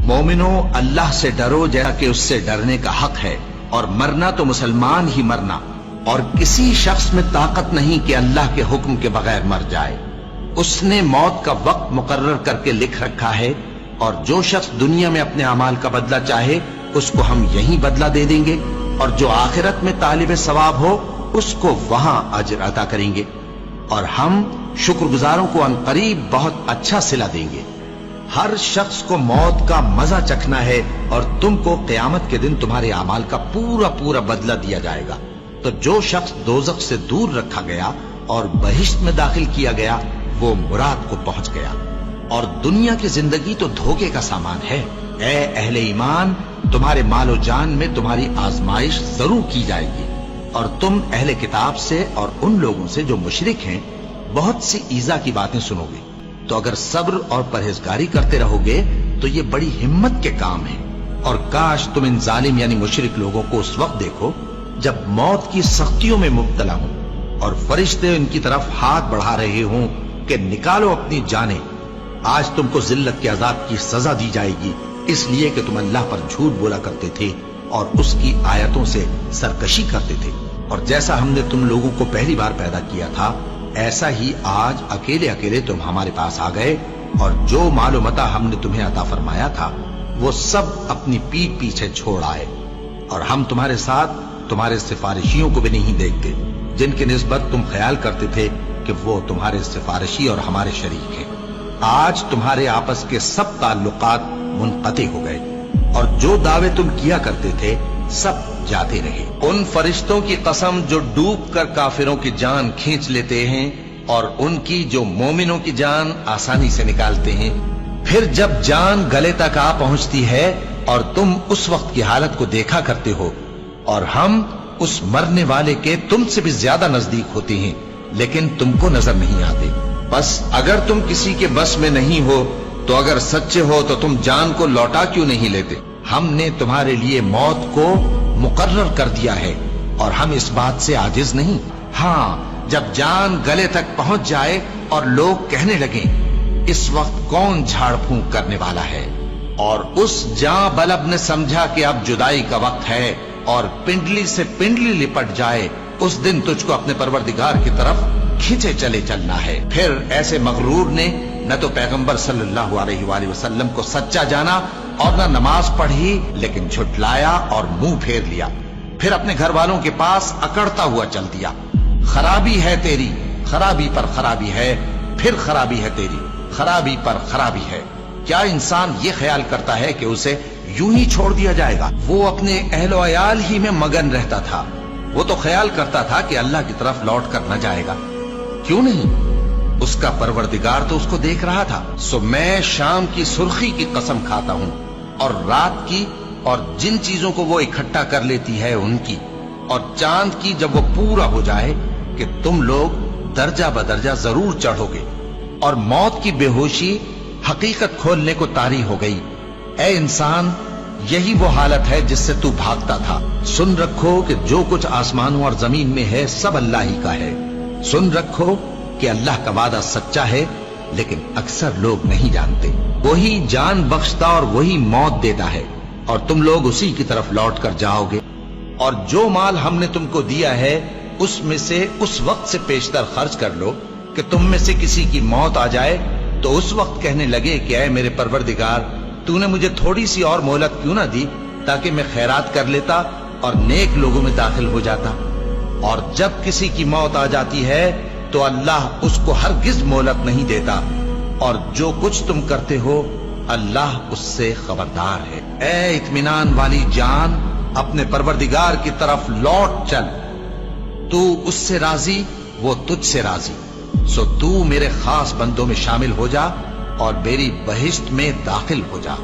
مومنو اللہ سے ڈرو جیسا کہ اس سے ڈرنے کا حق ہے، اور مرنا تو مسلمان ہی مرنا، اور کسی شخص میں طاقت نہیں کہ اللہ کے حکم کے بغیر مر جائے۔ اس نے موت کا وقت مقرر کر کے لکھ رکھا ہے، اور جو شخص دنیا میں اپنے اعمال کا بدلہ چاہے اس کو ہم یہیں بدلہ دے دیں گے، اور جو آخرت میں طالب ثواب ہو اس کو وہاں اجر عطا کریں گے، اور ہم شکر گزاروں کو عنقریب بہت اچھا صلہ دیں گے۔ ہر شخص کو موت کا مزہ چکھنا ہے، اور تم کو قیامت کے دن تمہارے اعمال کا پورا پورا بدلہ دیا جائے گا۔ تو جو شخص دوزخ سے دور رکھا گیا اور بہشت میں داخل کیا گیا وہ مراد کو پہنچ گیا۔ اور دنیا کی زندگی تو دھوکے کا سامان ہے۔ اے اہل ایمان، تمہارے مال و جان میں تمہاری آزمائش ضرور کی جائے گی، اور تم اہل کتاب سے اور ان لوگوں سے جو مشرک ہیں بہت سی ایذا کی باتیں سنو گے۔ تو اگر صبر اور پرہیزگاری کرتے رہو گے تو یہ بڑی ہمت کے کام ہیں۔ اور کاش تم ان ظالم یعنی مشرک لوگوں کو اس وقت دیکھو جب موت کی سختیوں میں مبتلا ہوں، اور فرشتے ان کی طرف ہاتھ بڑھا رہے ہوں کہ نکالو اپنی جانیں، آج تم کو ذلت کے عذاب کی سزا دی جائے گی، اس لیے کہ تم اللہ پر جھوٹ بولا کرتے تھے اور اس کی آیتوں سے سرکشی کرتے تھے۔ اور جیسا ہم نے تم لوگوں کو پہلی بار پیدا کیا تھا ایسا ہی آج اکیلے اکیلے تم ہمارے پاس آ گئے، اور جو مال و متاع ہم نے تمہیں عطا فرمایا تھا وہ سب اپنی پیٹھ پیچھے چھوڑ آئے، اور ہم تمہارے ساتھ تمہارے سفارشیوں کو بھی نہیں دیکھتے جن کی نسبت تم خیال کرتے تھے کہ وہ تمہارے سفارشی اور ہمارے شریک ہیں۔ آج تمہارے آپس کے سب تعلقات منقطع ہو گئے، اور جو دعوے تم کیا کرتے تھے سب جاتے رہے۔ ان فرشتوں کی قسم جو ڈوب کر کافروں کی جان کھینچ لیتے ہیں، اور ان کی جو مومنوں کی جان آسانی سے نکالتے ہیں۔ پھر جب جان گلے تک آ پہنچتی ہے اور تم اس وقت کی حالت کو دیکھا کرتے ہو، اور ہم اس مرنے والے کے تم سے بھی زیادہ نزدیک ہوتے ہیں لیکن تم کو نظر نہیں آتے۔ بس اگر تم کسی کے بس میں نہیں ہو تو اگر سچے ہو تو تم جان کو لوٹا کیوں نہیں لیتے؟ ہم نے تمہارے لیے موت کو مقرر کر دیا ہے، اور ہم اس بات سے عاجز نہیں۔ ہاں، جب جان گلے تک پہنچ جائے اور لوگ کہنے لگیں اس وقت کون جھاڑ پھونک کرنے والا ہے، اور اس جاں بلب نے سمجھا کہ اب جدائی کا وقت ہے اور پنڈلی سے پنڈلی لپٹ جائے، اس دن تجھ کو اپنے پروردگار کی طرف کھینچے چلے چلنا ہے۔ پھر ایسے مغرور نے نہ تو پیغمبر صلی اللہ علیہ وآلہ وسلم کو سچا جانا اور نہ نماز پڑھی، لیکن جھٹلایا اور منہ پھیر لیا، پھر اپنے گھر والوں کے پاس اکڑتا ہوا چل دیا۔ خرابی ہے تیری، خرابی پر خرابی ہے، پھر خرابی ہے تیری، خرابی پر خرابی ہے۔ کیا انسان یہ خیال کرتا ہے کہ اسے یوں ہی چھوڑ دیا جائے گا؟ وہ اپنے اہل و عیال ہی میں مگن رہتا تھا، وہ تو خیال کرتا تھا کہ اللہ کی طرف لوٹ کر نہ جائے گا۔ کیوں نہیں؟ اس کا پروردگار تو اس کو دیکھ رہا تھا۔ سو میں شام کی سرخی کی قسم کھاتا ہوں، اور رات کی، اور جن چیزوں کو وہ اکٹھا کر لیتی ہے ان کی، اور چاند کی جب وہ پورا ہو جائے، کہ تم لوگ درجہ بدرجہ ضرور چڑھو گے، اور موت کی بے ہوشی حقیقت کھولنے کو طاری ہو گئی۔ اے انسان، یہی وہ حالت ہے جس سے تو بھاگتا تھا۔ سن رکھو کہ جو کچھ آسمانوں اور زمین میں ہے سب اللہ ہی کا ہے۔ سن رکھو کہ اللہ کا وعدہ سچا ہے، لیکن اکثر لوگ نہیں جانتے۔ وہی جان بخشتا اور وہی موت دیتا ہے، اور تم لوگ اسی کی طرف لوٹ کر جاؤ گے۔ اور جو مال ہم نے تم کو دیا ہے اس میں سے اس وقت سے پیشتر خرچ کر لو کہ تم میں سے کسی کی موت آ جائے تو اس وقت کہنے لگے کہ اے میرے پروردگار، تو نے مجھے تھوڑی سی اور مہلت کیوں نہ دی تاکہ میں خیرات کر لیتا اور نیک لوگوں میں داخل ہو جاتا۔ اور جب کسی کی موت آ جاتی ہے تو اللہ اس کو ہرگز مہلت نہیں دیتا، اور جو کچھ تم کرتے ہو اللہ اس سے خبردار ہے۔ اے اطمینان والی جان، اپنے پروردگار کی طرف لوٹ چل، تو اس سے راضی، وہ تجھ سے راضی۔ سو تو میرے خاص بندوں میں شامل ہو جا اور میری بہشت میں داخل ہو جا۔